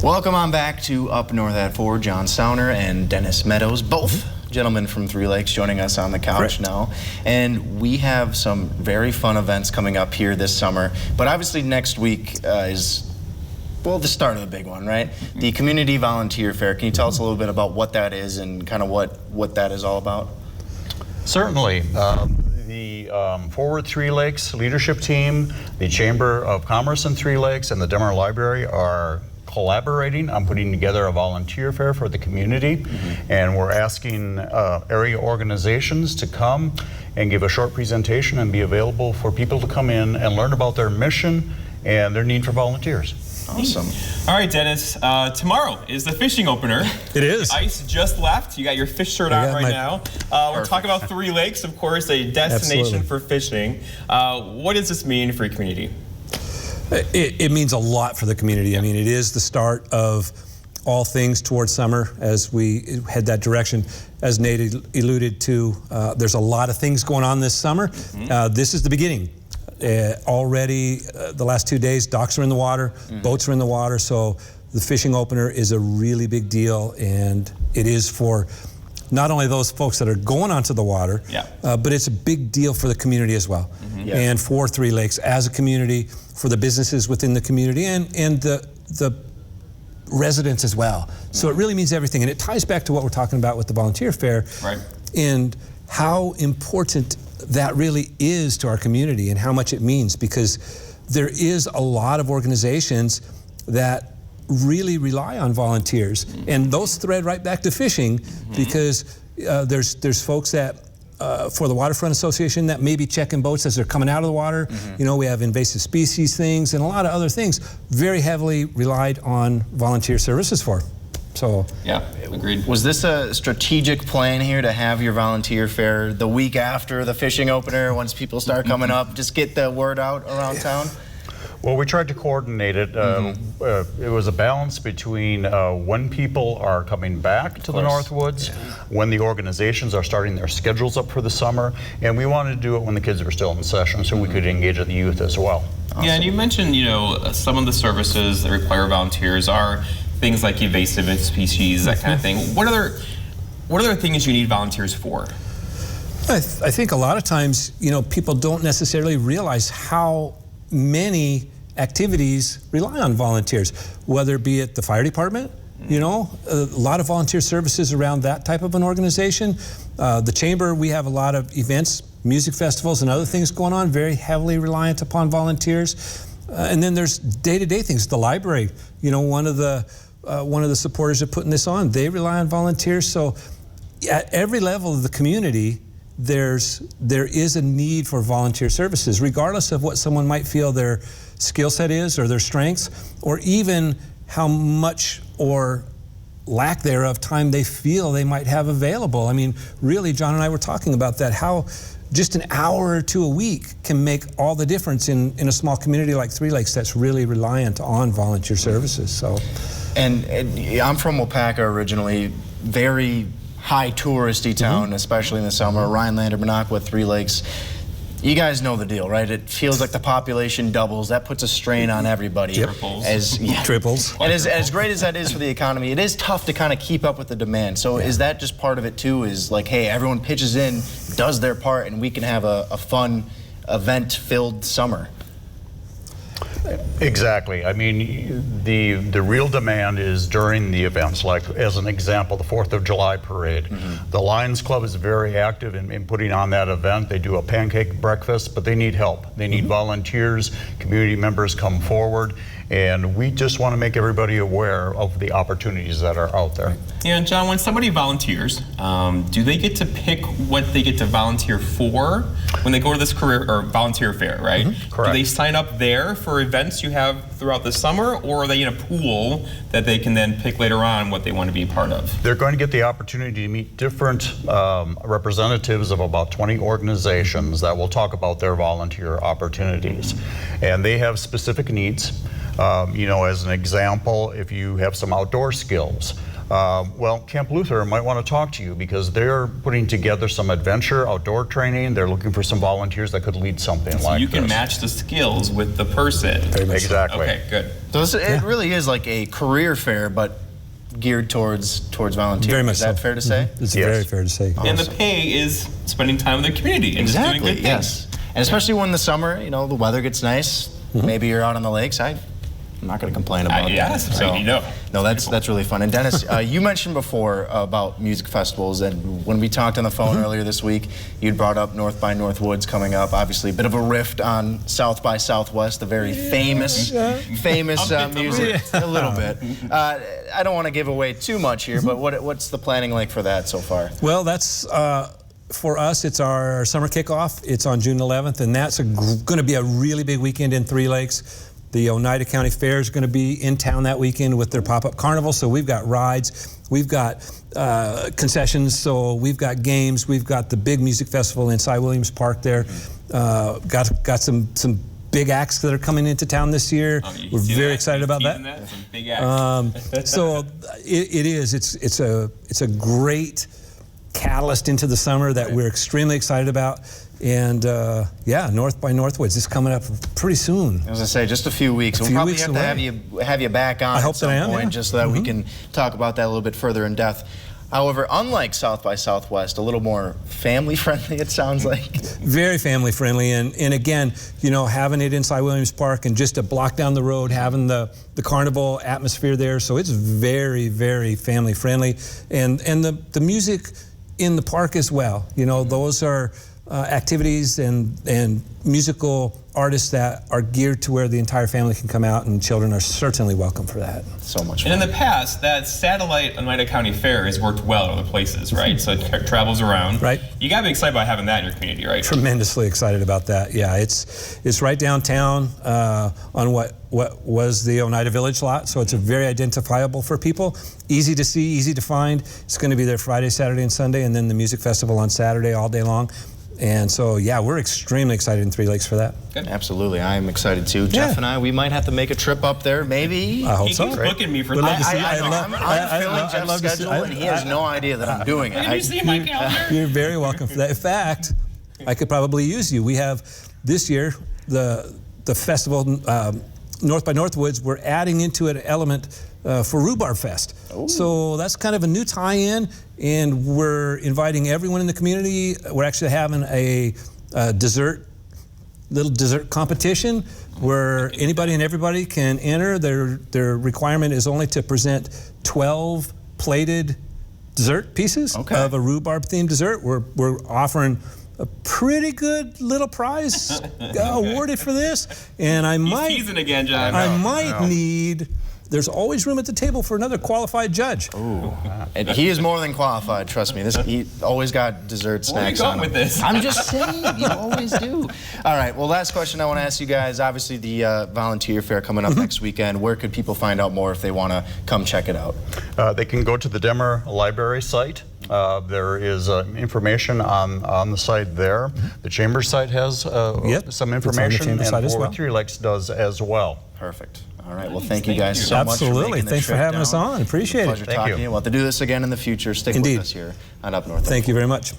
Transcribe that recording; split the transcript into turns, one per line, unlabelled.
Welcome on back to Up North at 4. John Sauner and Dennis Meadows, both gentlemen from Three Lakes, joining us on the couch now. And we have some very fun events coming up here this summer. But obviously next week is, well, the start of the big one, right? The Community Volunteer Fair. Can you tell us a little bit about what that is and kind of what that is all about?
Certainly. The Forward Three Lakes leadership team, the Chamber of Commerce in Three Lakes, and the Demer Library are collaborating on putting together a volunteer fair for the community. And we're asking area organizations to come and give a short presentation and be available for people to come in and learn about their mission and their need for volunteers.
Awesome.
All right, Dennis. Tomorrow is the fishing opener.
It is.
The ice just left. You got your fish shirt on right now. We're talking about Three Lakes, of course, a destination for fishing. What does this mean for your community?
It means a lot for the community. I mean, it is the start of all things towards summer as we head that direction. As Nate alluded to, there's a lot of things going on this summer. This is the beginning. Already, the last 2 days, docks are in the water, boats are in the water, so the fishing opener is a really big deal, and it is for not only those folks that are going onto the water, but it's a big deal for the community as well. And for Three Lakes as a community, for the businesses within the community, and the residents as well. So it really means everything, and it ties back to what we're talking about with the volunteer fair, and how important that really is to our community and how much it means, because there is a lot of organizations that really rely on volunteers, and those thread right back to fishing, because there's folks that for the Waterfront Association that may be checking boats as they're coming out of the water. You know, we have invasive species things and a lot of other things very heavily relied on volunteer services for. So
yeah, agreed.
Was this a strategic plan here to have your volunteer fair the week after the fishing opener, once people start coming up, just get the word out around town?
Well, we tried to coordinate it. It was a balance between when people are coming back to the Northwoods, when the organizations are starting their schedules up for the summer, and we wanted to do it when the kids were still in session so we could engage the youth as well.
Yeah, and you mentioned, you know, some of the services that require volunteers are things like invasive species, that kind of thing. What other things you need volunteers for?
I think a lot of times, you know, people don't necessarily realize how many activities rely on volunteers, whether it be at the fire department, you know, a lot of volunteer services around that type of an organization. The chamber, we have a lot of events, music festivals and other things going on, very heavily reliant upon volunteers. And then there's day-to-day things. The library, you know, one of the supporters of putting this on, they rely on volunteers. So at every level of the community, there is a need for volunteer services, regardless of what someone might feel their skill set is or their strengths, or even how much or lack thereof time they feel they might have available. I mean, really, John and I were talking about that, how just an hour or two a week can make all the difference in a small community like Three Lakes that's really reliant on volunteer services. So,
and I'm from Waupaca originally, very high touristy town, especially in the summer. Rhinelander, Minocqua, Three Lakes. You guys know the deal, right? It feels like the population doubles. That puts a strain on everybody.
Triples.
And as great as that is for the economy, it is tough to kind of keep up with the demand. So is that just part of it too, is like, hey, everyone pitches in, does their part, and we can have a fun, event-filled summer?
Exactly. I mean, the real demand is during the events, like as an example, the 4th of July parade. The Lions Club is very active in putting on that event. They do a pancake breakfast, but they need help. They need volunteers, community members come forward, and we just want to make everybody aware of the opportunities that are out there.
Yeah, and John, when somebody volunteers, do they get to pick what they get to volunteer for when they go to this career or volunteer fair, right?
Correct.
Do they sign up there for events you have throughout the summer, or are they in a pool that they can then pick later on what they want to be a part of?
They're going to get the opportunity to meet different representatives of about 20 organizations that will talk about their volunteer opportunities. And they have specific needs. As an example, if you have some outdoor skills, well, Camp Luther might want to talk to you because they're putting together some adventure outdoor training. They're looking for some volunteers that could lead something
So
like
you
this.
can match the skills with the person.
Very much so.
Exactly.
Okay, good.
So it really is like a career fair, but geared towards volunteers.
Very much
Is that
so.
fair to say?
It's
Yes.
very fair to say.
And the pay is spending time with the community and just doing
Exactly.
good
Yes.
things.
And especially when the summer, the weather gets nice. Maybe you're out on the lakes. I'm not going to complain about
yes,
that.
right,
No, that's really fun. And Dennis, you mentioned before about music festivals, and when we talked on the phone earlier this week, you'd brought up North by Northwoods coming up. Obviously, a bit of a rift on South by Southwest, the very famous music. A little bit. I don't want to give away too much here, but what's the planning like for that so far?
Well, that's for us. It's our summer kickoff. It's on June 11th, and that's going to be a really big weekend in Three Lakes. The Oneida County Fair is going to be in town that weekend with their pop-up carnival. So we've got rides, we've got concessions, so we've got games, we've got the big music festival in Cy Williams Park there. Got some big acts that are coming into town this year. We're very excited about that.
Some big acts.
So it is. It's a great catalyst into the summer that we're extremely excited about. And North by Northwoods is coming up pretty soon.
I was going to say, just a few weeks. We'll
few
probably
weeks
have to have you back on
I hope
at some
that I am,
point,
yeah.
just so that we can talk about that a little bit further in depth. However, unlike South by Southwest, a little more family-friendly, it sounds like.
Very family friendly, and again, having it in Cy Williams Park and just a block down the road, having the carnival atmosphere there, so it's very, very family friendly, and the music in the park as well. Those are activities and musical artists that are geared to where the entire family can come out, and children are certainly welcome for that.
So much
And
fun.
in the past, that satellite Oneida County Fair has worked well at other places, right? So it travels around.
Right.
You got to be excited about having that in your community, right?
Tremendously excited about that. Yeah, it's right downtown on what was the Oneida Village lot, so it's a very identifiable for people. Easy to see, easy to find. It's going to be there Friday, Saturday, and Sunday, and then the music festival on Saturday all day long. And so, we're extremely excited in Three Lakes for that.
Absolutely, I'm excited too. Jeff and I, we might have to make a trip up there, maybe.
I hope
He
so.
keeps booking me for
We'd love
things.
to see-
I'm filling Jeff's schedule, and he has no idea that I'm doing it.
Can you see my calendar?
You're very welcome for that. In fact, I could probably use you. We have this year the festival North by Northwoods. We're adding into it an element for Rhubarb Fest. So that's kind of a new tie-in, and we're inviting everyone in the community. We're actually having a little dessert competition where anybody and everybody can enter. Their requirement is only to present 12 plated dessert pieces of a rhubarb-themed dessert. We're offering a pretty good little prize awarded for this, and
He's teasing again, John.
I might need. There's always room at the table for another qualified judge.
And he is more than qualified, trust me. He always got dessert
Where are you
snacks
going
on him.
with this?
I'm just saying, you always do. All right, well, last question I want to ask you guys. Obviously, the volunteer fair coming up next weekend. Where could people find out more if they want to come check it out?
They can go to the Demmer Library site. There is information on the site there. The Chamber site has some
it's on the
information,
Chamber site
and
as well.
Forward Three Lakes does as well.
Perfect. All right, well, thank you guys so much for
Absolutely.
making the
Thanks for
trip
having us
down.
on. Appreciate it.
Pleasure
Thank
talking
you.
to you. We'll have to do this again in the future. Stick
Indeed.
with us here on Up North.
Thank you very much.